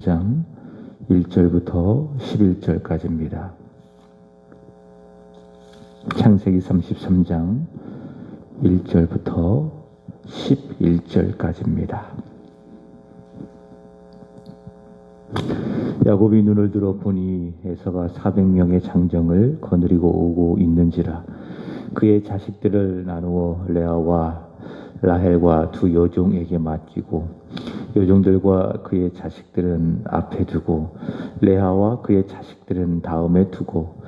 30장 1절부터 11절까지입니다. 창세기 33장 1절부터 11절까지입니다. 야곱이 눈을 들어 보니 에서가 400명의 장정을 거느리고 오고 있는지라. 그의 자식들을 나누어 레아와 라헬과 두 여종에게 맡기고 여종들과 그의 자식들은 앞에 두고 레아와 그의 자식들은 다음에 두고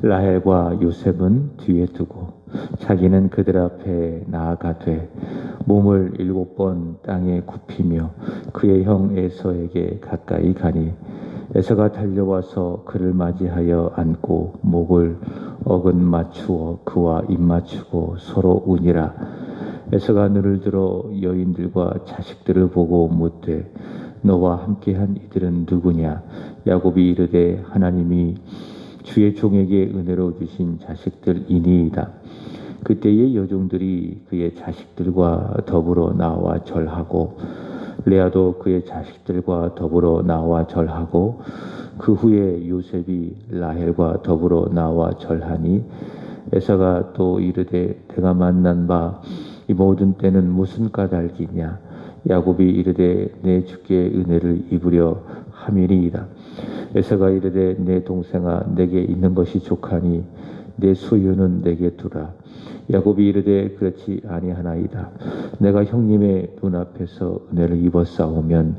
라헬과 요셉은 뒤에 두고 자기는 그들 앞에 나아가되 몸을 7번 땅에 굽히며 그의 형 에서에게 가까이 가니 에서가 달려와서 그를 맞이하여 안고 목을 어긋 맞추어 그와 입 맞추고 서로 우니라. 에서가 눈을 들어 여인들과 자식들을 보고 묻되 너와 함께한 이들은 누구냐? 야곱이 이르되 하나님이 주의 종에게 은혜로 주신 자식들이니이다. 그때의 여종들이 그의 자식들과 더불어 나와 절하고 레아도 그의 자식들과 더불어 나와 절하고 그 후에 요셉이 라헬과 더불어 나와 절하니 에서가 또 이르되 내가 만난 바 이 모든 때는 무슨 까닭이냐? 야곱이 이르되 내 주께 은혜를 입으려 함이니이다. 에서가 이르되 내 동생아 내게 있는 것이 족하니 내 소유는 내게 두라. 야곱이 이르되 그렇지 아니하나이다. 내가 형님의 눈앞에서 은혜를 입었사오면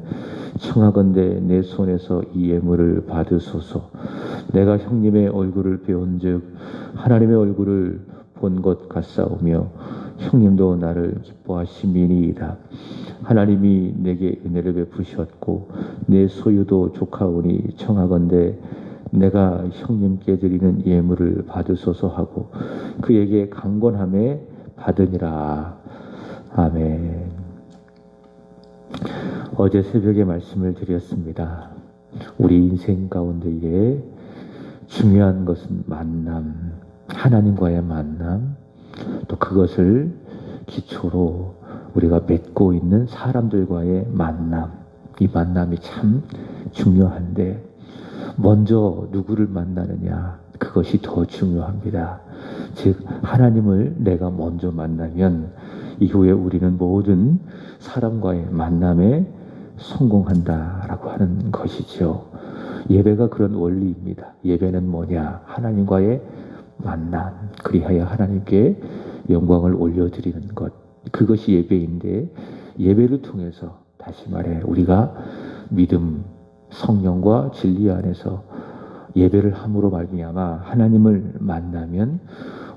청하건대 내 손에서 이 예물을 받으소서. 내가 형님의 얼굴을 배운즉 하나님의 얼굴을 본 것 같사오며 형님도 나를 기뻐하심이니이다. 하나님이 내게 은혜를 베푸셨고 내 소유도 조카오니 청하건대 내가 형님께 드리는 예물을 받으소서 하고 그에게 강권함에 받으니라. 아멘. 어제 새벽에 말씀을 드렸습니다. 우리 인생 가운데에 중요한 것은 만남, 하나님과의 만남, 또 그것을 기초로 우리가 맺고 있는 사람들과의 만남, 이 만남이 참 중요한데 먼저 누구를 만나느냐, 그것이 더 중요합니다. 즉 하나님을 내가 먼저 만나면 이후에 우리는 모든 사람과의 만남에 성공한다라고 하는 것이죠. 예배가 그런 원리입니다. 예배는 뭐냐? 하나님과의 만남, 그리하여 하나님께 영광을 올려드리는 것, 그것이 예배인데 예배를 통해서 다시 말해 우리가 믿음, 성령과 진리 안에서 예배를 함으로 말미암아 하나님을 만나면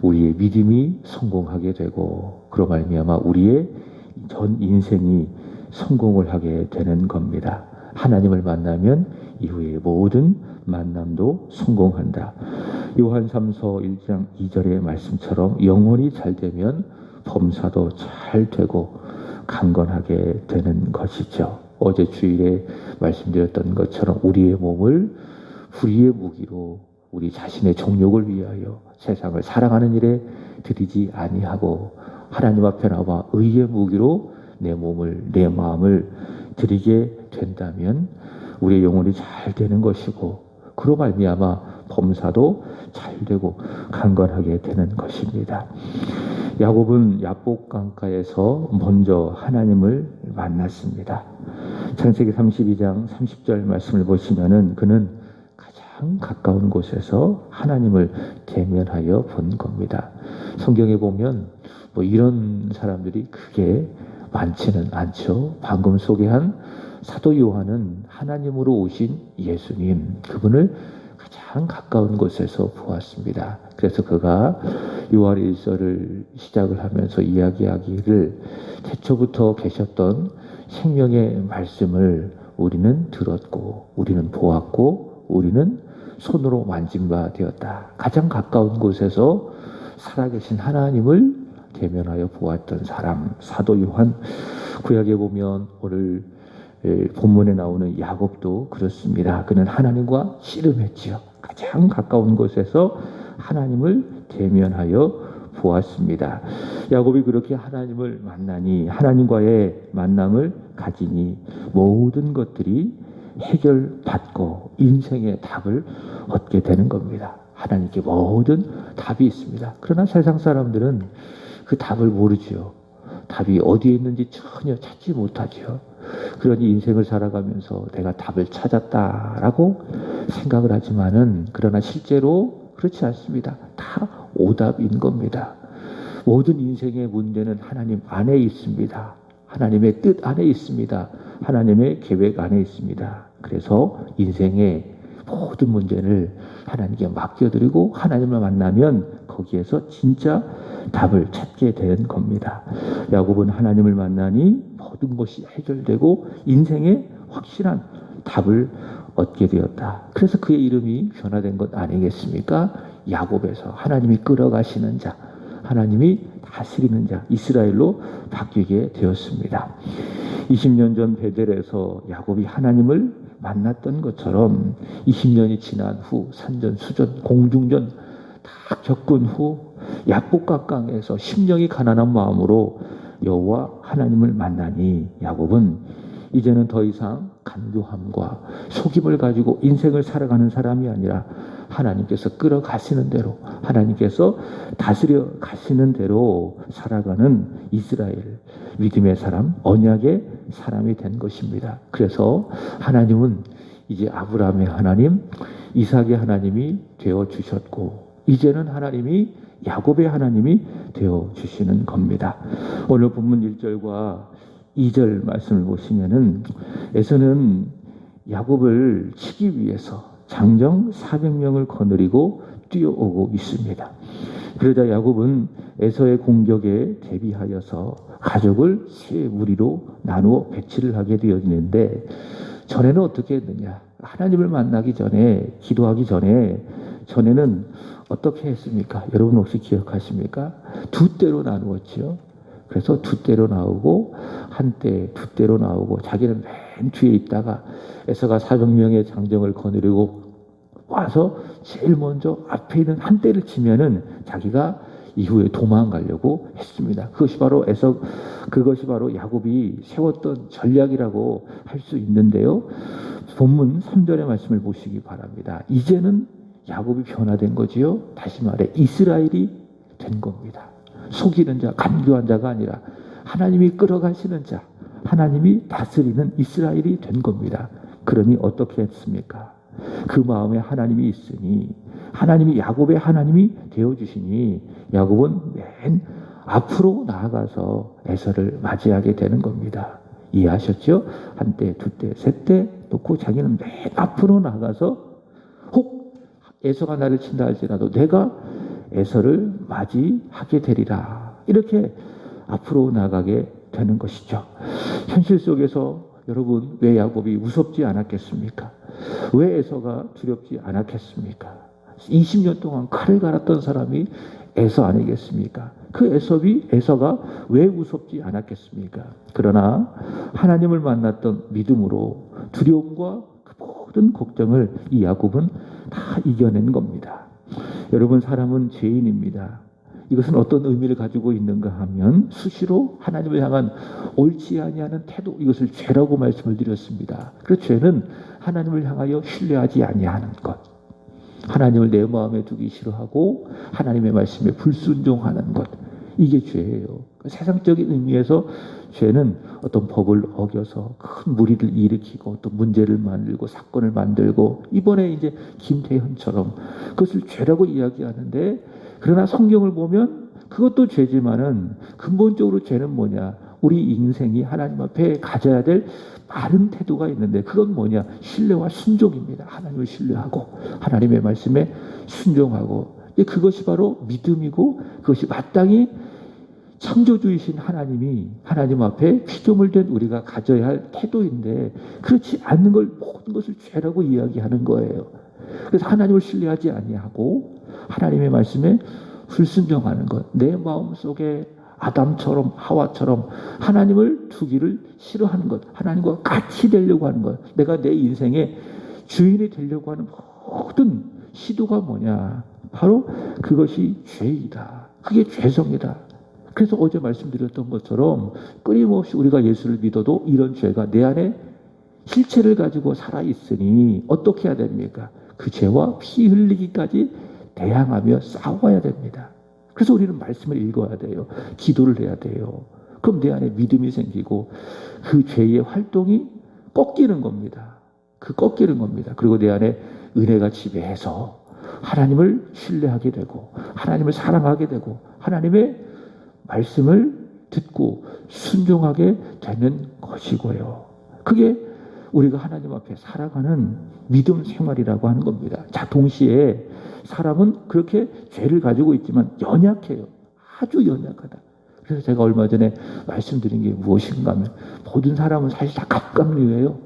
우리의 믿음이 성공하게 되고 그로 말미암아 우리의 전 인생이 성공을 하게 되는 겁니다. 하나님을 만나면 이후에 모든 만남도 성공한다. 요한 3서 1장 2절의 말씀처럼 영혼이 잘 되면 범사도 잘 되고 강건하게 되는 것이죠. 어제 주일에 말씀드렸던 것처럼 우리의 몸을 불의의 무기로 우리 자신의 정욕을 위하여 세상을 사랑하는 일에 들이지 아니하고 하나님 앞에 나와 의의 무기로 내 몸을, 내 마음을 드리게 된다면 우리의 영혼이 잘 되는 것이고 그로 말미암아 범사도 잘 되고 강건하게 되는 것입니다. 야곱은 야복 강가에서 먼저 하나님을 만났습니다. 창세기 32장 30절 말씀을 보시면은 그는 가장 가까운 곳에서 하나님을 대면하여 본 겁니다. 성경에 보면 뭐 이런 사람들이 크게 많지는 않죠. 방금 소개한 사도 요한은 하나님으로 오신 예수님, 그분을 가장 가까운 곳에서 보았습니다. 그래서 그가 요한 1서를 시작을 하면서 이야기하기를 태초부터 계셨던 생명의 말씀을 우리는 들었고 우리는 보았고 우리는 손으로 만진 바 되었다. 가장 가까운 곳에서 살아계신 하나님을 대면하여 보았던 사람, 사도 요한. 구약에 보면 오늘 본문에 나오는 야곱도 그렇습니다. 그는 하나님과 씨름했지요. 가장 가까운 곳에서 하나님을 대면하여 보았습니다. 야곱이 그렇게 하나님을 만나니, 하나님과의 만남을 가지니 모든 것들이 해결받고 인생의 답을 얻게 되는 겁니다. 하나님께 모든 답이 있습니다. 그러나 세상 사람들은 그 답을 모르지요. 답이 어디에 있는지 전혀 찾지 못하지요. 그러니 인생을 살아가면서 내가 답을 찾았다라고 생각을 하지만은 그러나 실제로 그렇지 않습니다. 다 오답인 겁니다. 모든 인생의 문제는 하나님 안에 있습니다. 하나님의 뜻 안에 있습니다. 하나님의 계획 안에 있습니다. 그래서 인생의 모든 문제를 하나님께 맡겨드리고 하나님을 만나면 거기에서 진짜 답을 찾게 되는 겁니다. 야곱은 하나님을 만나니 모든 것이 해결되고 인생의 확실한 답을 얻게 되었다. 그래서 그의 이름이 변화된 것 아니겠습니까? 야곱에서 하나님이 끌어가시는 자, 하나님이 다스리는 자, 이스라엘로 바뀌게 되었습니다. 20년 전 베델에서 야곱이 하나님을 만났던 것처럼 20년이 지난 후 산전수전 공중전 다 겪은 후 야복각강에서 심령이 가난한 마음으로 여호와 하나님을 만나니 야곱은 이제는 더 이상 간교함과 속임을 가지고 인생을 살아가는 사람이 아니라 하나님께서 끌어가시는 대로 하나님께서 다스려 가시는 대로 살아가는 이스라엘 믿음의 사람, 언약의 사람이 된 것입니다. 그래서 하나님은 이제 아브라함의 하나님, 이삭의 하나님이 되어주셨고 이제는 하나님이 야곱의 하나님이 되어주시는 겁니다. 오늘 본문 1절과 2절 말씀을 보시면은 에서는 야곱을 치기 위해서 장정 400명을 거느리고 뛰어오고 있습니다. 그러자 야곱은 에서의 공격에 대비하여서 가족을 세 무리로 나누어 배치를 하게 되었는데 전에는 어떻게 했느냐? 하나님을 만나기 전에 기도하기 전에는 어떻게 했습니까? 여러분 혹시 기억하십니까? 두 때로 나누었지요. 그래서 두 때로 나오고 한때 두 때로 나오고 자기는 맨 뒤에 있다가 에서가 400명의 장정을 거느리고 와서 제일 먼저 앞에 있는 한 때를 치면은 자기가 이후에 도망가려고 했습니다. 그것이 바로 야곱이 세웠던 전략이라고 할 수 있는데요. 본문 3절의 말씀을 보시기 바랍니다. 이제는 야곱이 변화된 거지요. 다시 말해 이스라엘이 된 겁니다. 속이는 자, 간교한 자가 아니라 하나님이 끌어가시는 자, 하나님이 다스리는 이스라엘이 된 겁니다. 그러니 어떻게 했습니까? 그 마음에 하나님이 있으니 하나님이 야곱의 하나님이 되어주시니 야곱은 맨 앞으로 나아가서 에서를 맞이하게 되는 겁니다. 이해하셨죠? 한때, 두때, 세때 놓고 자기는 맨 앞으로 나가서 혹 에서가 나를 친다 할지라도 내가 에서를 맞이하게 되리라. 이렇게 앞으로 나가게 되는 것이죠. 현실 속에서 여러분 왜 야곱이 무섭지 않았겠습니까? 왜 에서가 두렵지 않았겠습니까? 20년 동안 칼을 갈았던 사람이 에서 아니겠습니까? 그 에서가 왜 무섭지 않았겠습니까? 그러나 하나님을 만났던 믿음으로 두려움과 그 모든 걱정을 이 야곱은 다 이겨낸 겁니다. 여러분 사람은 죄인입니다. 이것은 어떤 의미를 가지고 있는가 하면 수시로 하나님을 향한 옳지 아니하는 태도, 이것을 죄라고 말씀을 드렸습니다. 그 죄는 하나님을 향하여 신뢰하지 아니하는 것, 하나님을 내 마음에 두기 싫어하고 하나님의 말씀에 불순종하는 것, 이게 죄예요. 세상적인 의미에서 죄는 어떤 법을 어겨서 큰 무리를 일으키고 또 문제를 만들고 사건을 만들고 이번에 이제 김태현처럼 그것을 죄라고 이야기하는데, 그러나 성경을 보면 그것도 죄지만은 근본적으로 죄는 뭐냐? 우리 인생이 하나님 앞에 가져야 될 바른 태도가 있는데 그건 뭐냐? 신뢰와 순종입니다. 하나님을 신뢰하고 하나님의 말씀에 순종하고, 그것이 바로 믿음이고 그것이 마땅히 창조주이신 하나님이 하나님 앞에 피조물된 우리가 가져야 할 태도인데 그렇지 않는 걸 모든 것을 죄라고 이야기하는 거예요. 그래서 하나님을 신뢰하지 아니하고 하나님의 말씀에 불순종하는 것, 내 마음속에 아담처럼 하와처럼 하나님을 두기를 싫어하는 것, 하나님과 같이 되려고 하는 것, 내가 내 인생의 주인이 되려고 하는 모든 시도가 뭐냐? 바로 그것이 죄이다. 그게 죄성이다. 그래서 어제 말씀드렸던 것처럼 끊임없이 우리가 예수를 믿어도 이런 죄가 내 안에 실체를 가지고 살아있으니 어떻게 해야 됩니까? 그 죄와 피 흘리기까지 대항하며 싸워야 됩니다. 그래서 우리는 말씀을 읽어야 돼요. 기도를 해야 돼요. 그럼 내 안에 믿음이 생기고 그 죄의 활동이 꺾이는 겁니다. 꺾이는 겁니다. 그리고 내 안에 은혜가 지배해서 하나님을 신뢰하게 되고 하나님을 사랑하게 되고 하나님의 말씀을 듣고 순종하게 되는 것이고요. 그게 우리가 하나님 앞에 살아가는 믿음 생활이라고 하는 겁니다. 자, 동시에 사람은 그렇게 죄를 가지고 있지만 연약해요. 아주 연약하다. 그래서 제가 얼마 전에 말씀드린 게 무엇인가 하면 모든 사람은 사실 다 갑각류예요.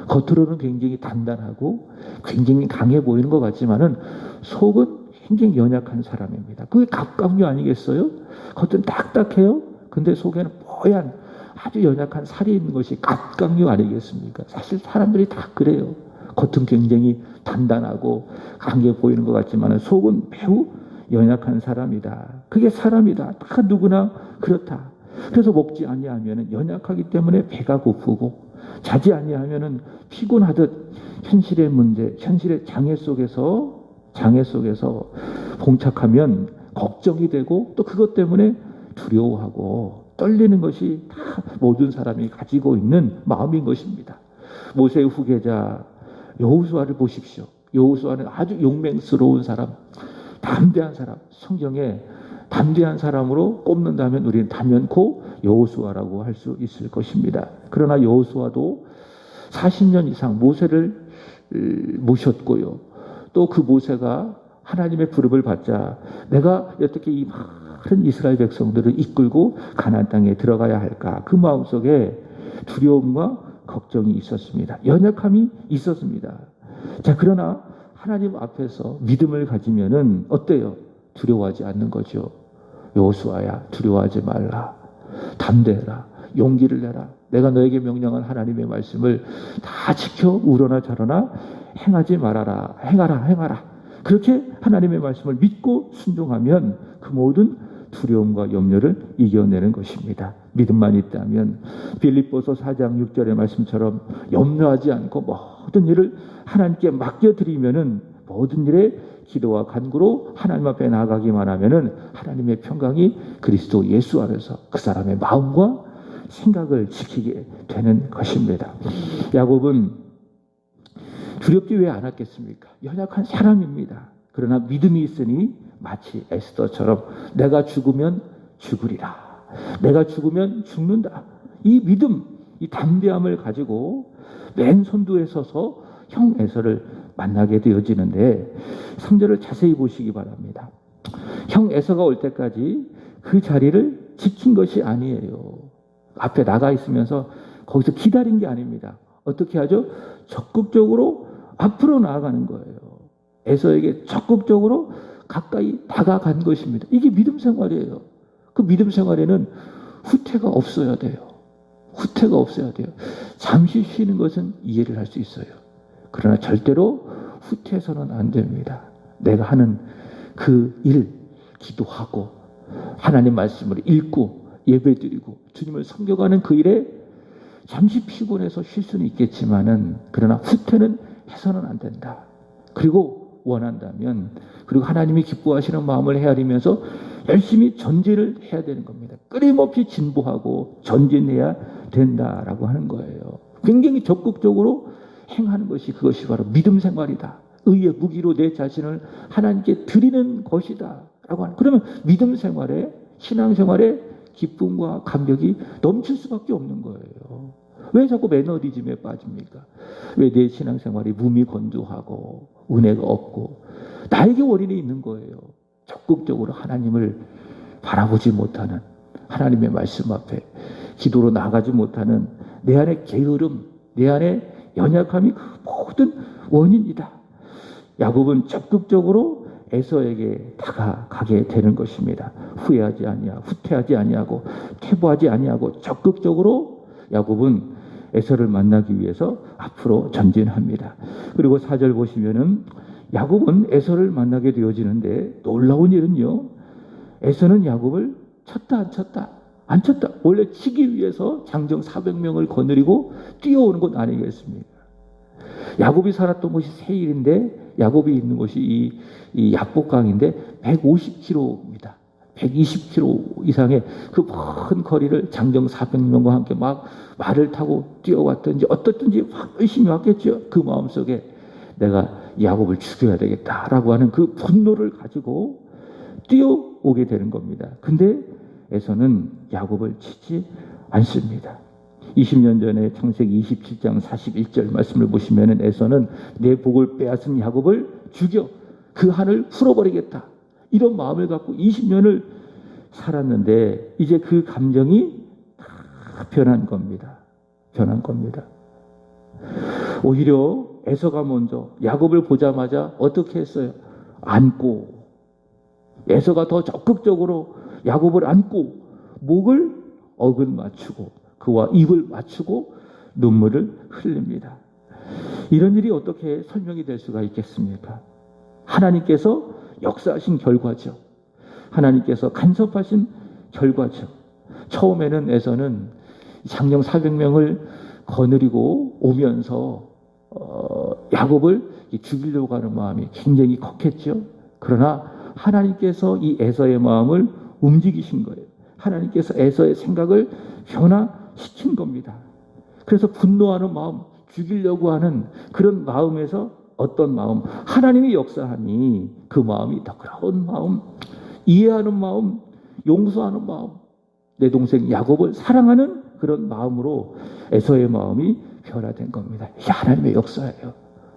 겉으로는 굉장히 단단하고 굉장히 강해 보이는 것 같지만은 속은 굉장히 연약한 사람입니다. 그게 갑각류 아니겠어요? 겉은 딱딱해요. 근데 속에는 뽀얀 아주 연약한 살이 있는 것이 갑각류 아니겠습니까? 사실 사람들이 다 그래요. 겉은 굉장히 단단하고 강해 보이는 것 같지만 속은 매우 연약한 사람이다. 그게 사람이다. 다 누구나 그렇다. 그래서 먹지 아니하면 연약하기 때문에 배가 고프고 자지 아니하면 피곤하듯 현실의 문제, 현실의 장애 속에서 봉착하면 걱정이 되고 또 그것 때문에 두려워하고 떨리는 것이 다 모든 사람이 가지고 있는 마음인 것입니다. 모세의 후계자 여호수아를 보십시오. 여호수아는 아주 용맹스러운 사람, 담대한 사람, 성경에 담대한 사람으로 꼽는다면 우리는 단연코 여호수아라고 할 수 있을 것입니다. 그러나 여호수아도 40년 이상 모세를 모셨고요. 또 그 모세가 하나님의 부름을 받자 내가 어떻게 이 많은 이스라엘 백성들을 이끌고 가나안 땅에 들어가야 할까? 그 마음속에 두려움과 걱정이 있었습니다. 연약함이 있었습니다. 자, 그러나 하나님 앞에서 믿음을 가지면은 어때요? 두려워하지 않는 거죠. 여호수아야, 두려워하지 말라. 담대해라. 용기를 내라. 내가 너에게 명령한 하나님의 말씀을 다 지켜 우러나 저러나 행하지 말아라. 행하라. 그렇게 하나님의 말씀을 믿고 순종하면 그 모든 두려움과 염려를 이겨내는 것입니다. 믿음만 있다면 빌립보서 4장 6절의 말씀처럼 염려하지 않고 모든 일을 하나님께 맡겨드리면은 모든 일에 기도와 간구로 하나님 앞에 나아가기만 하면은 하나님의 평강이 그리스도 예수 안에서 그 사람의 마음과 생각을 지키게 되는 것입니다. 야곱은 두렵지 왜 않았겠습니까? 연약한 사람입니다. 그러나 믿음이 있으니 마치 에스더처럼 내가 죽으면 죽으리라. 내가 죽으면 죽는다. 이 믿음, 이 담대함을 가지고 맨 선두에 서서 형 에서를 만나게 되어지는데 3절을 자세히 보시기 바랍니다. 형 에서가 올 때까지 그 자리를 지킨 것이 아니에요. 앞에 나가 있으면서 거기서 기다린 게 아닙니다. 어떻게 하죠? 적극적으로 앞으로 나아가는 거예요. 에서에게 적극적으로 가까이 다가간 것입니다. 이게 믿음 생활이에요. 그 믿음 생활에는 후퇴가 없어야 돼요. 후퇴가 없어야 돼요. 잠시 쉬는 것은 이해를 할 수 있어요. 그러나 절대로 후퇴해서는 안 됩니다. 내가 하는 그 일, 기도하고 하나님 말씀을 읽고 예배드리고 주님을 섬겨가는 그 일에 잠시 피곤해서 쉴 수는 있겠지만은 그러나 후퇴는 해서는 안 된다. 그리고 원한다면 그리고 하나님이 기뻐하시는 마음을 헤아리면서 열심히 전진을 해야 되는 겁니다. 끊임없이 진보하고 전진해야 된다라고 하는 거예요. 굉장히 적극적으로 행하는 것이 그것이 바로 믿음 생활이다. 의의 무기로 내 자신을 하나님께 드리는 것이다. 라고 하는. 그러면 믿음 생활에 신앙 생활에 기쁨과 감격이 넘칠 수밖에 없는 거예요. 왜 자꾸 매너리즘에 빠집니까? 왜 내 신앙생활이 무미건조하고 은혜가 없고 나에게 원인이 있는 거예요. 적극적으로 하나님을 바라보지 못하는 하나님의 말씀 앞에 기도로 나가지 못하는 내 안의 게으름, 내 안의 연약함이 그 모든 원인이다. 야곱은 적극적으로 에서에게 다가가게 되는 것입니다. 후회하지 아니하고 후퇴하지 아니하고 퇴보하지 아니하고 적극적으로 야곱은 에서를 만나기 위해서 앞으로 전진합니다. 그리고 4절 보시면은 야곱은 에서를 만나게 되어지는데 놀라운 일은요. 에서는 야곱을 쳤다 안 쳤다 안 쳤다. 원래 치기 위해서 장정 400명을 거느리고 뛰어오는 것 아니겠습니까? 야곱이 살았던 곳이 세일인데 야곱이 있는 곳이 이 야복강인데 150km입니다. 120km 이상의 그 먼 거리를 장정 400명과 함께 막 말을 타고 뛰어왔든지 어떻든지 열심히 왔겠죠. 그 마음속에 내가 야곱을 죽여야 되겠다라고 하는 그 분노를 가지고 뛰어오게 되는 겁니다. 근데 에서는 야곱을 치지 않습니다. 20년 전에 창세기 27장 41절 말씀을 보시면 에서는 내 복을 빼앗은 야곱을 죽여 그 한을 풀어버리겠다. 이런 마음을 갖고 20년을 살았는데 이제 그 감정이 다 변한 겁니다. 변한 겁니다. 오히려 에서가 먼저 야곱을 보자마자 어떻게 했어요? 안고 에서가 더 적극적으로 야곱을 안고 목을 억을 맞추고 그와 입을 맞추고 눈물을 흘립니다. 이런 일이 어떻게 설명이 될 수가 있겠습니까? 하나님께서 역사하신 결과죠. 하나님께서 간섭하신 결과죠. 처음에는 에서는 장정 400명을 거느리고 오면서 야곱을 죽이려고 하는 마음이 굉장히 컸겠죠. 그러나 하나님께서 이 에서의 마음을 움직이신 거예요. 하나님께서 에서의 생각을 변화시킨 겁니다. 그래서 분노하는 마음, 죽이려고 하는 그런 마음에서 어떤 마음, 하나님이 역사하니 그 마음이 너그러운 마음, 이해하는 마음, 용서하는 마음, 내 동생 야곱을 사랑하는 그런 마음으로 에서의 마음이 변화된 겁니다. 이게 하나님의 역사예요.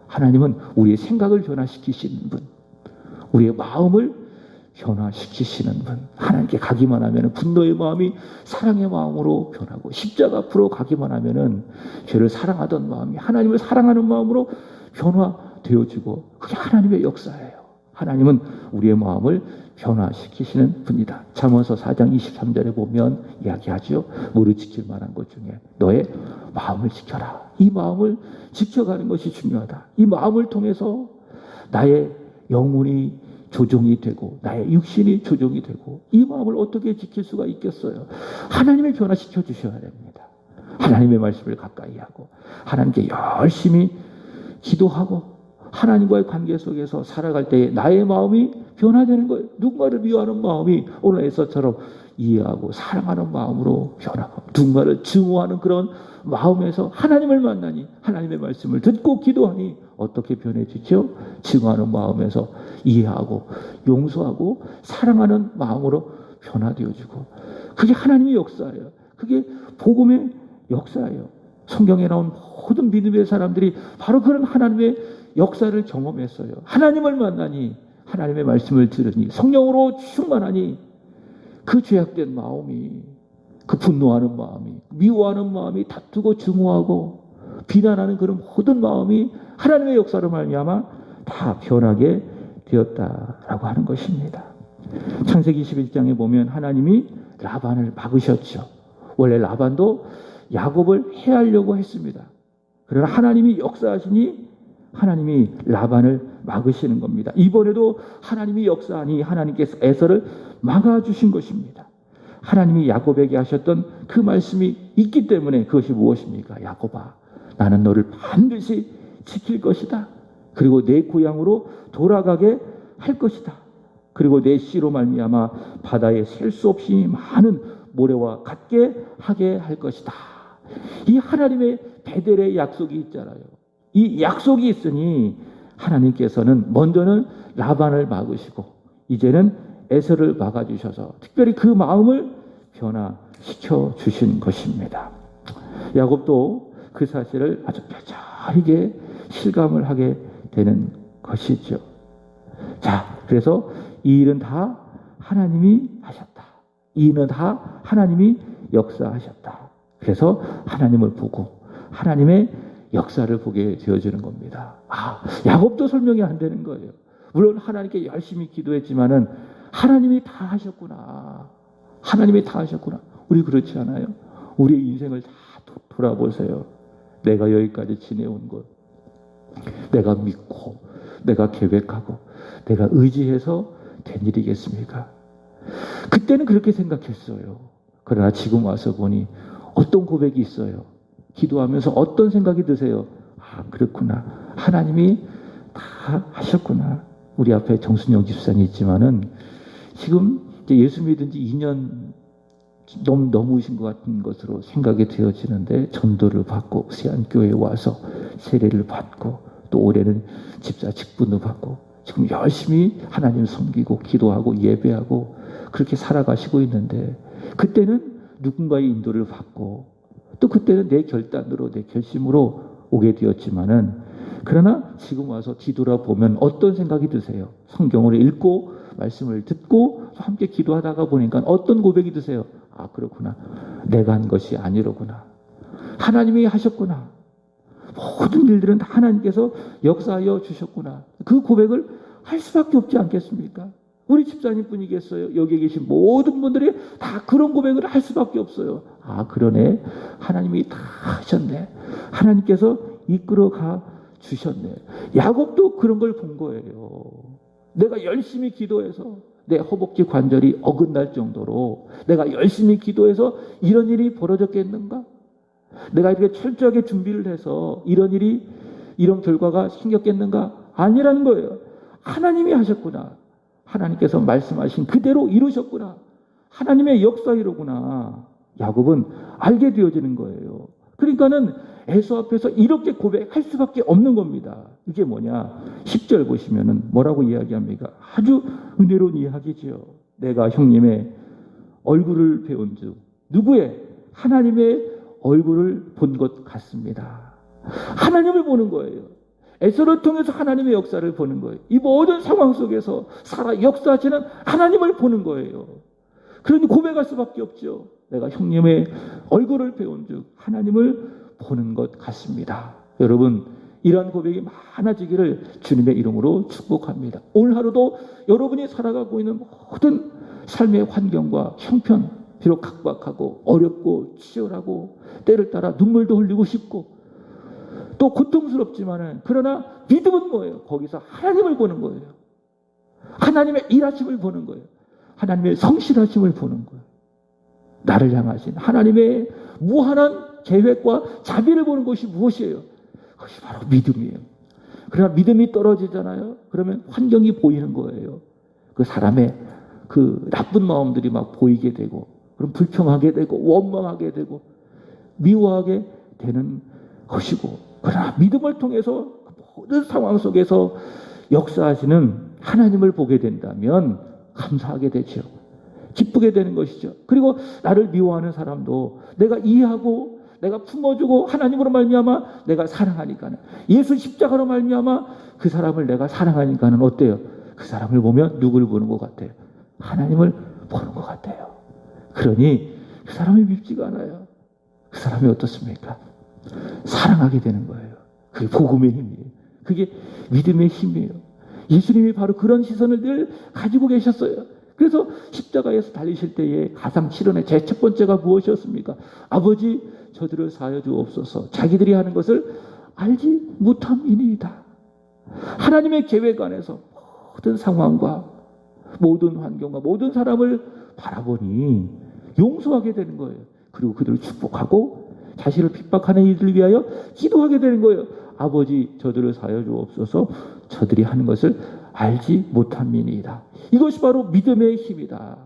하나님은 우리의 생각을 변화시키시는 분, 우리의 마음을 변화시키시는 분. 하나님께 가기만 하면 분노의 마음이 사랑의 마음으로 변하고 십자가 앞으로 가기만 하면 죄를 사랑하던 마음이 하나님을 사랑하는 마음으로 변화되어지고 그게 하나님의 역사예요. 하나님은 우리의 마음을 변화시키시는 분이다. 잠언서 4장 23절에 보면 이야기하죠. 무릇 지킬 만한 것 중에 너의 마음을 지켜라. 이 마음을 지켜가는 것이 중요하다. 이 마음을 통해서 나의 영혼이 조종이 되고 나의 육신이 조종이 되고 이 마음을 어떻게 지킬 수가 있겠어요? 하나님을 변화시켜 주셔야 됩니다. 하나님의 말씀을 가까이 하고 하나님께 열심히 기도하고 하나님과의 관계 속에서 살아갈 때 나의 마음이 변화되는 거예요. 누군가를 미워하는 마음이 오늘 에서처럼 이해하고 사랑하는 마음으로 변하고 누군가를 증오하는 그런 마음에서 하나님을 만나니 하나님의 말씀을 듣고 기도하니 어떻게 변해지죠? 증오하는 마음에서 이해하고 용서하고 사랑하는 마음으로 변화되어지고 그게 하나님의 역사예요. 그게 복음의 역사예요. 성경에 나온 모든 믿음의 사람들이 바로 그런 하나님의 역사를 경험했어요. 하나님을 만나니 하나님의 말씀을 들으니 성령으로 충만하니 그 죄악된 마음이 그 분노하는 마음이 미워하는 마음이 다투고 증오하고 비난하는 그런 모든 마음이 하나님의 역사로 말미암아 다 변하게 되었다라고 하는 것입니다. 창세기 21장에 보면 하나님이 라반을 막으셨죠. 원래 라반도 야곱을 해하려고 했습니다. 그러나 하나님이 역사하시니 하나님이 라반을 막으시는 겁니다. 이번에도 하나님이 역사하니 하나님께서 에서를 막아주신 것입니다. 하나님이 야곱에게 하셨던 그 말씀이 있기 때문에 그것이 무엇입니까? 야곱아, 나는 너를 반드시 지킬 것이다. 그리고 내 고향으로 돌아가게 할 것이다. 그리고 내 씨로 말미암아 바다에 셀 수 없이 많은 모래와 같게 하게 할 것이다. 이 하나님의 베델의 약속이 있잖아요. 이 약속이 있으니 하나님께서는 먼저는 라반을 막으시고 이제는 에서를 막아주셔서 특별히 그 마음을 변화시켜 주신 것입니다. 야곱도 그 사실을 아주 뼈저리게 실감을 하게 되는 것이죠. 자, 그래서 이 일은 다 하나님이 하셨다. 이 일은 다 하나님이 역사하셨다. 그래서 하나님을 보고 하나님의 역사를 보게 되어지는 겁니다. 야곱도 설명이 안 되는 거예요. 물론 하나님께 열심히 기도했지만은 하나님이 다 하셨구나. 하나님이 다 하셨구나. 우리 그렇지 않아요? 우리의 인생을 다 돌아보세요. 내가 여기까지 지내온 것, 내가 믿고, 내가 계획하고, 내가 의지해서 된 일이겠습니까? 그때는 그렇게 생각했어요. 그러나 지금 와서 보니 어떤 고백이 있어요? 기도하면서 어떤 생각이 드세요? 아, 그렇구나. 하나님이 다 하셨구나. 우리 앞에 정순영 집사님이 있지만은 지금 이제 예수 믿은 지 2년 너무 넘으신 것 같은 것으로 생각이 되어지는데 전도를 받고 세안교회에 와서 세례를 받고 또 올해는 집사 직분도 받고 지금 열심히 하나님 섬기고 기도하고 예배하고 그렇게 살아가시고 있는데 그때는 누군가의 인도를 받고 또 그때는 내 결단으로 내 결심으로 오게 되었지만은 그러나 지금 와서 뒤돌아보면 어떤 생각이 드세요? 성경을 읽고 말씀을 듣고 함께 기도하다가 보니까 어떤 고백이 드세요? 아, 그렇구나. 내가 한 것이 아니로구나. 하나님이 하셨구나. 모든 일들은 다 하나님께서 역사하여 주셨구나. 그 고백을 할 수밖에 없지 않겠습니까? 우리 집사님 뿐이겠어요? 여기 계신 모든 분들이 다 그런 고백을 할 수밖에 없어요. 아, 그러네. 하나님이 다 하셨네. 하나님께서 이끌어가 주셨네. 야곱도 그런 걸 본 거예요. 내가 열심히 기도해서 내 허벅지 관절이 어긋날 정도로 내가 열심히 기도해서 이런 일이 벌어졌겠는가? 내가 이렇게 철저하게 준비를 해서 이런 결과가 생겼겠는가? 아니라는 거예요. 하나님이 하셨구나. 하나님께서 말씀하신 그대로 이루셨구나. 하나님의 역사이로구나. 야곱은 알게 되어지는 거예요. 그러니까는 에서 앞에서 이렇게 고백할 수밖에 없는 겁니다. 이게 뭐냐? 10절 보시면은 뭐라고 이야기합니까? 아주 은혜로운 이야기지요. 내가 형님의 얼굴을 배운 즉 누구의? 하나님의 얼굴을 본 것 같습니다. 하나님을 보는 거예요. 에서를 통해서 하나님의 역사를 보는 거예요. 이 모든 상황 속에서 살아 역사하시는 하나님을 보는 거예요. 그러니 고백할 수밖에 없죠. 내가 형님의 얼굴을 배운 즉 하나님을 보는 것 같습니다. 여러분, 이러한 고백이 많아지기를 주님의 이름으로 축복합니다. 오늘 하루도 여러분이 살아가고 있는 모든 삶의 환경과 형편, 비록 각박하고 어렵고 치열하고 때를 따라 눈물도 흘리고 싶고 또 고통스럽지만은 그러나 믿음은 뭐예요? 거기서 하나님을 보는 거예요. 하나님의 일하심을 보는 거예요. 하나님의 성실하심을 보는 거예요. 나를 향하신 하나님의 무한한 계획과 자비를 보는 것이 무엇이에요? 그것이 바로 믿음이에요. 그러나 믿음이 떨어지잖아요. 그러면 환경이 보이는 거예요. 그 사람의 그 나쁜 마음들이 막 보이게 되고 그럼 불평하게 되고 원망하게 되고 미워하게 되는 것이고 그러나 믿음을 통해서 모든 상황 속에서 역사하시는 하나님을 보게 된다면 감사하게 되죠. 기쁘게 되는 것이죠. 그리고 나를 미워하는 사람도 내가 이해하고 내가 품어주고 하나님으로 말미암아 내가 사랑하니까는 예수 십자가로 말미암아 그 사람을 내가 사랑하니까는 어때요? 그 사람을 보면 누굴 보는 것 같아요? 하나님을 보는 것 같아요. 그러니 그 사람이 밉지가 않아요. 그 사람이 어떻습니까? 사랑하게 되는 거예요. 그게 복음의 힘이에요. 그게 믿음의 힘이에요. 예수님이 바로 그런 시선을 늘 가지고 계셨어요. 그래서 십자가에서 달리실 때에 가상 7원의 제 첫 번째가 무엇이었습니까? 아버지 저들을 사하여 주옵소서. 자기들이 하는 것을 알지 못함이니이다. 하나님의 계획 안에서 모든 상황과 모든 환경과 모든 사람을 바라보니 용서하게 되는 거예요. 그리고 그들을 축복하고 자신을 핍박하는 이들을 위하여 기도하게 되는 거예요. 아버지 저들을 사하여 주옵소서. 저들이 하는 것을 알지 못함이니이다. 이것이 바로 믿음의 힘이다.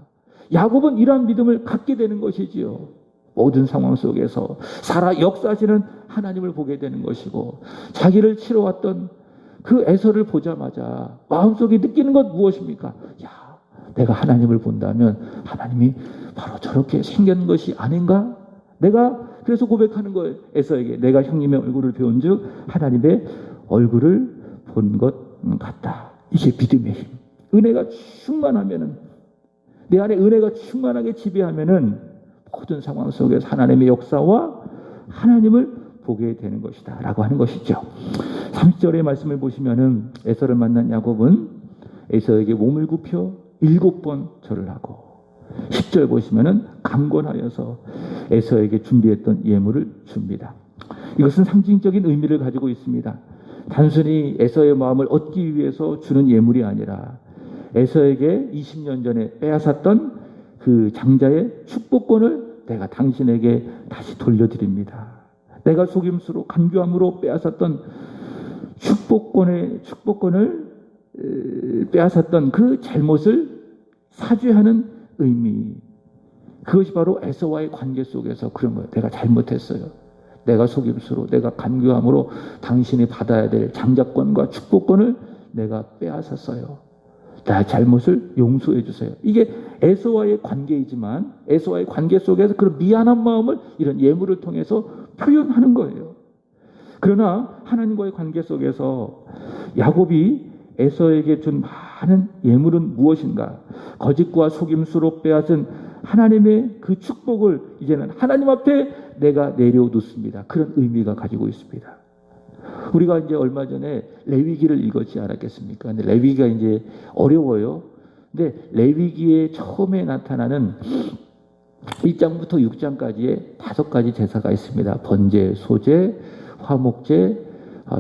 야곱은 이러한 믿음을 갖게 되는 것이지요. 모든 상황 속에서 살아 역사하시는 하나님을 보게 되는 것이고 자기를 치러왔던 그 에서를 보자마자 마음속에 느끼는 것 무엇입니까? 야, 내가 하나님을 본다면 하나님이 바로 저렇게 생긴 것이 아닌가? 내가 그래서 고백하는 거예요. 에서에게 내가 형님의 얼굴을 배운 즉 하나님의 얼굴을 본 것 같다. 이게 믿음의 힘. 은혜가 충만하면은 내 안에 은혜가 충만하게 지배하면은 모든 상황 속에서 하나님의 역사와 하나님을 보게 되는 것이다 라고 하는 것이죠. 30절의 말씀을 보시면은 에서를 만난 야곱은 에서에게 몸을 굽혀 7번 절을 하고 10절 보시면은 강권하여서 에서에게 준비했던 예물을 줍니다. 이것은 상징적인 의미를 가지고 있습니다. 단순히 에서의 마음을 얻기 위해서 주는 예물이 아니라 에서에게 20년 전에 빼앗았던 그 장자의 축복권을 내가 당신에게 다시 돌려드립니다. 내가 속임수로 간교함으로 빼앗았던 축복권을 빼앗았던 그 잘못을 사죄하는 의미, 그것이 바로 에서와의 관계 속에서 그런 거예요. 내가 잘못했어요. 내가 속임수로, 내가 간교함으로 당신이 받아야 될 장자권과 축복권을 내가 빼앗았어요. 나 잘못을 용서해 주세요. 이게 에서와의 관계이지만 에서와의 관계 속에서 그런 미안한 마음을 이런 예물을 통해서 표현하는 거예요. 그러나 하나님과의 관계 속에서 야곱이 에서에게 준 많은 예물은 무엇인가? 거짓과 속임수로 빼앗은 하나님의 그 축복을 이제는 하나님 앞에 내가 내려놓습니다. 그런 의미가 가지고 있습니다. 우리가 이제 얼마 전에 레위기를 읽었지 않았겠습니까? 근데 레위기가 이제 어려워요. 근데 레위기에 처음에 나타나는 1장부터 6장까지의 5가지 제사가 있습니다. 번제, 소제, 화목제,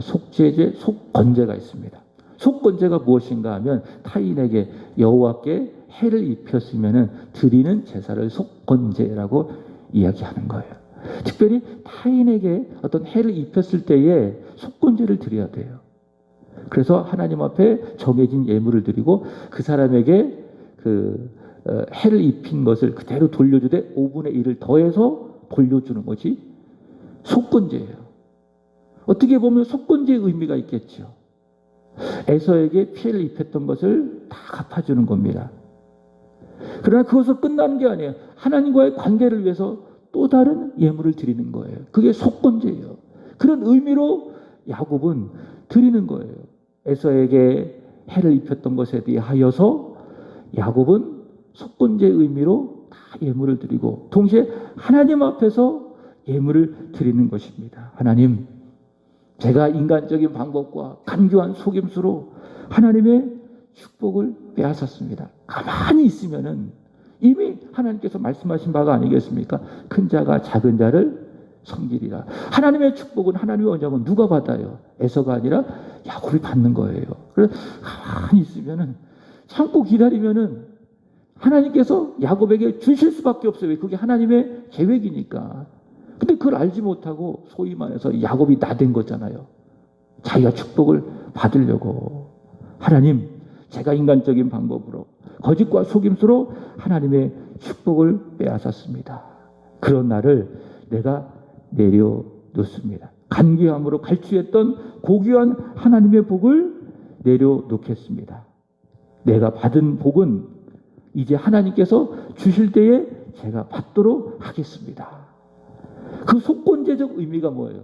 속제제, 속건제가 있습니다. 속건제가 무엇인가 하면 타인에게 여호와께 해를 입혔으면 드리는 제사를 속건제라고 이야기하는 거예요. 특별히 타인에게 어떤 해를 입혔을 때에 속건제를 드려야 돼요. 그래서 하나님 앞에 정해진 예물을 드리고 그 사람에게 해를 입힌 것을 그대로 돌려주되 5분의 1을 더해서 돌려주는 것이 속건제예요. 어떻게 보면 속건제의 의미가 있겠죠. 에서에게 피해를 입혔던 것을 다 갚아주는 겁니다. 그러나 그것으로 끝나는 게 아니에요. 하나님과의 관계를 위해서 또 다른 예물을 드리는 거예요. 그게 속건제예요. 그런 의미로 야곱은 드리는 거예요. 에서에게 해를 입혔던 것에 대하여서 야곱은 속건제의 의미로 다 예물을 드리고 동시에 하나님 앞에서 예물을 드리는 것입니다. 하나님, 제가 인간적인 방법과 간교한 속임수로 하나님의 축복을 빼앗았습니다. 가만히 있으면은 이미 하나님께서 말씀하신 바가 아니겠습니까? 큰 자가 작은 자를 섬기리라. 하나님의 축복은, 하나님의 언약은 누가 받아요? 에서가 아니라 야곱이 받는 거예요. 그래서 가만히 있으면은, 참고 기다리면은 하나님께서 야곱에게 주실 수밖에 없어요. 왜? 그게 하나님의 계획이니까. 근데 그걸 알지 못하고 소위 말해서 야곱이 나댄 거잖아요. 자기가 축복을 받으려고. 하나님, 제가 인간적인 방법으로 거짓과 속임수로 하나님의 축복을 빼앗았습니다. 그런 나를 내가 내려놓습니다. 간교함으로 갈취했던 고귀한 하나님의 복을 내려놓겠습니다. 내가 받은 복은 이제 하나님께서 주실 때에 제가 받도록 하겠습니다. 그 속건제적 의미가 뭐예요?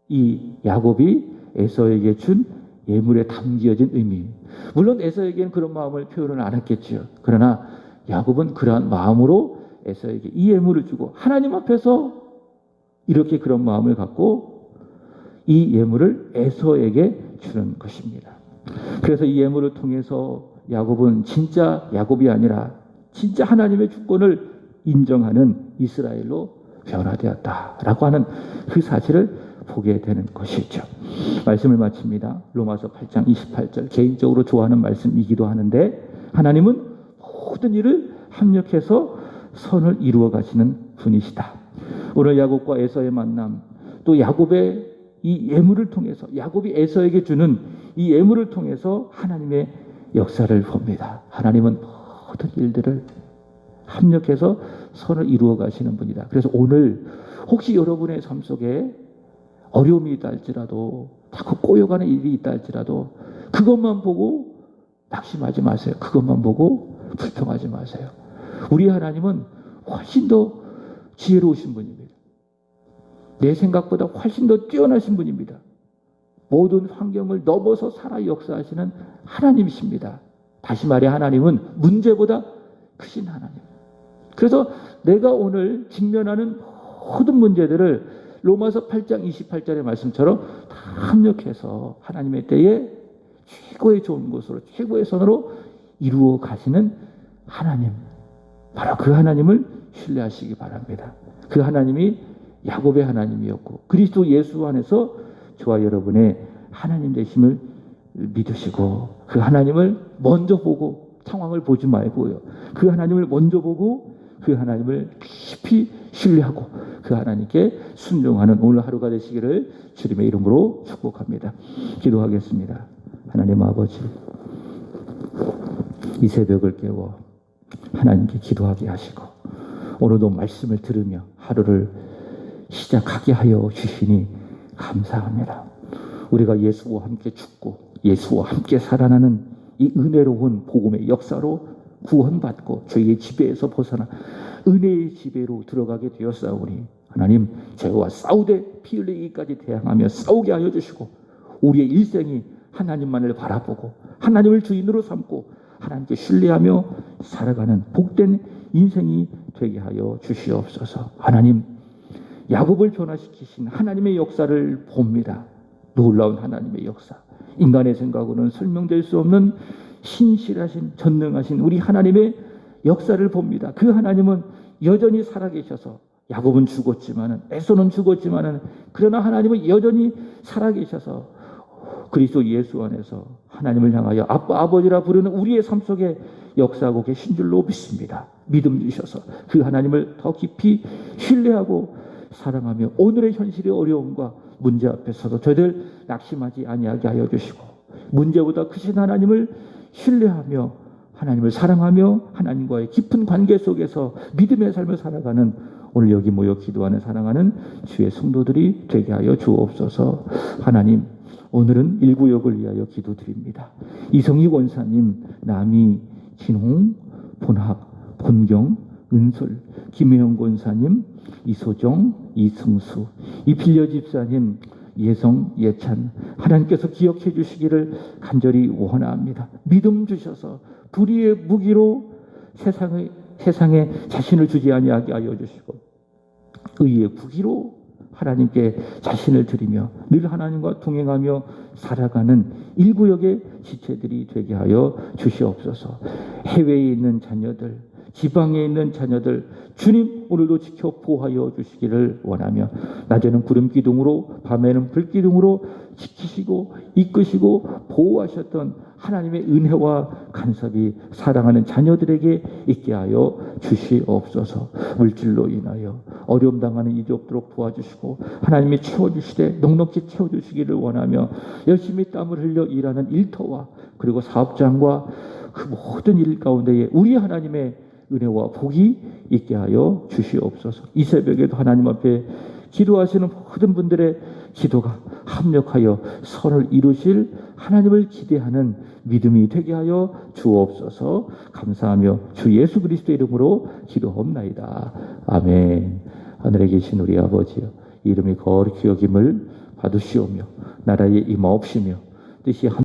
이 야곱이 에서에게 준 예물에 담겨진 의미. 물론 에서에게는 그런 마음을 표현을 안 했겠죠. 그러나 야곱은 그러한 마음으로 에서에게 이 예물을 주고 하나님 앞에서 이렇게 그런 마음을 갖고 이 예물을 에서에게 주는 것입니다. 그래서 이 예물을 통해서 야곱은 진짜 야곱이 아니라 진짜 하나님의 주권을 인정하는 이스라엘로 변화되었다라고 하는 그 사실을 보게 되는 것이죠. 말씀을 마칩니다. 로마서 8장 28절, 개인적으로 좋아하는 말씀이기도 하는데 하나님은 모든 일을 합력해서 선을 이루어 가시는 분이시다. 오늘 야곱과 에서의 만남, 또 야곱의 이 예물을 통해서 야곱이 에서에게 주는 이 예물을 통해서 하나님의 역사를 봅니다. 하나님은 모든 일들을 합력해서 선을 이루어 가시는 분이다. 그래서 오늘 혹시 여러분의 삶 속에 어려움이 있다 할지라도, 자꾸 꼬여가는 일이 있다 할지라도 그것만 보고 낙심하지 마세요. 그것만 보고 불평하지 마세요. 우리 하나님은 훨씬 더 지혜로우신 분입니다. 내 생각보다 훨씬 더 뛰어나신 분입니다. 모든 환경을 넘어서 살아 역사하시는 하나님이십니다. 다시 말해 하나님은 문제보다 크신 하나님. 그래서 내가 오늘 직면하는 모든 문제들을 로마서 8장 28절의 말씀처럼 다 합력해서 하나님의 때에 최고의 좋은 것으로 최고의 선으로 이루어 가시는 하나님, 바로 그 하나님을 신뢰하시기 바랍니다. 그 하나님이 야곱의 하나님이었고 그리스도 예수 안에서 저와 여러분의 하나님 되심을 믿으시고 그 하나님을 먼저 보고 상황을 보지 말고요. 그 하나님을 먼저 보고 그 하나님을 깊이 신뢰하고 그 하나님께 순종하는 오늘 하루가 되시기를 주님의 이름으로 축복합니다. 기도하겠습니다. 하나님 아버지, 이 새벽을 깨워 하나님께 기도하게 하시고 오늘도 말씀을 들으며 하루를 시작하게 하여 주시니 감사합니다. 우리가 예수와 함께 죽고 예수와 함께 살아나는 이 은혜로운 복음의 역사로 구원받고 죄의 지배에서 벗어나 은혜의 지배로 들어가게 되었사오니 하나님, 죄와 싸우되 피 흘리기까지 대항하며 싸우게 하여 주시고 우리의 일생이 하나님만을 바라보고 하나님을 주인으로 삼고 하나님께 신뢰하며 살아가는 복된 인생이 되게 하여 주시옵소서. 하나님, 야곱을 변화시키신 하나님의 역사를 봅니다. 놀라운 하나님의 역사. 인간의 생각으로는 설명될 수 없는 신실하신 전능하신 우리 하나님의 역사를 봅니다. 그 하나님은 여전히 살아계셔서 야곱은 죽었지만은 에서는 죽었지만은 그러나 하나님은 여전히 살아계셔서 그리스도 예수 안에서 하나님을 향하여 아빠 아버지라 부르는 우리의 삶 속에 역사하고 계신 줄로 믿습니다. 믿음 주셔서 그 하나님을 더 깊이 신뢰하고 사랑하며 오늘의 현실의 어려움과 문제 앞에서도 저희들 낙심하지 아니하게 하여 주시고 문제보다 크신 하나님을 신뢰하며 하나님을 사랑하며 하나님과의 깊은 관계 속에서 믿음의 삶을 살아가는 오늘 여기 모여 기도하는 사랑하는 주의 성도들이 되게 하여 주옵소서. 하나님, 오늘은 일구역을 위하여 기도드립니다. 이성희 원사님, 남희, 진홍, 본학, 본경, 은솔, 김혜영 권사님, 이소정, 이승수, 이필려 집사님, 예성, 예찬, 하나님께서 기억해 주시기를 간절히 원합니다. 믿음 주셔서 불의의 무기로 세상에 자신을 주지 아니하게 하여 주시고 의의 무기로 하나님께 자신을 드리며 늘 하나님과 동행하며 살아가는 일구역의 지체들이 되게 하여 주시옵소서. 해외에 있는 자녀들, 지방에 있는 자녀들 주님 오늘도 지켜 보호하여 주시기를 원하며 낮에는 구름 기둥으로 밤에는 불 기둥으로 지키시고 이끄시고 보호하셨던 하나님의 은혜와 간섭이 사랑하는 자녀들에게 있게 하여 주시옵소서. 물질로 인하여 어려움 당하는 일이 없도록 도와주시고 하나님이 채워주시되 넉넉히 채워주시기를 원하며 열심히 땀을 흘려 일하는 일터와 그리고 사업장과 그 모든 일 가운데에 우리 하나님의 은혜와 복이 있게 하여 주시옵소서. 이 새벽에도 하나님 앞에 기도하시는 모든 분들의 기도가 합력하여 선을 이루실 하나님을 기대하는 믿음이 되게 하여 주옵소서. 감사하며 주 예수 그리스도의 이름으로 기도하옵나이다. 아멘. 하늘에 계신 우리 아버지여, 이름이 거룩히 여김을 받으시오며 나라의 임하옵시며 뜻이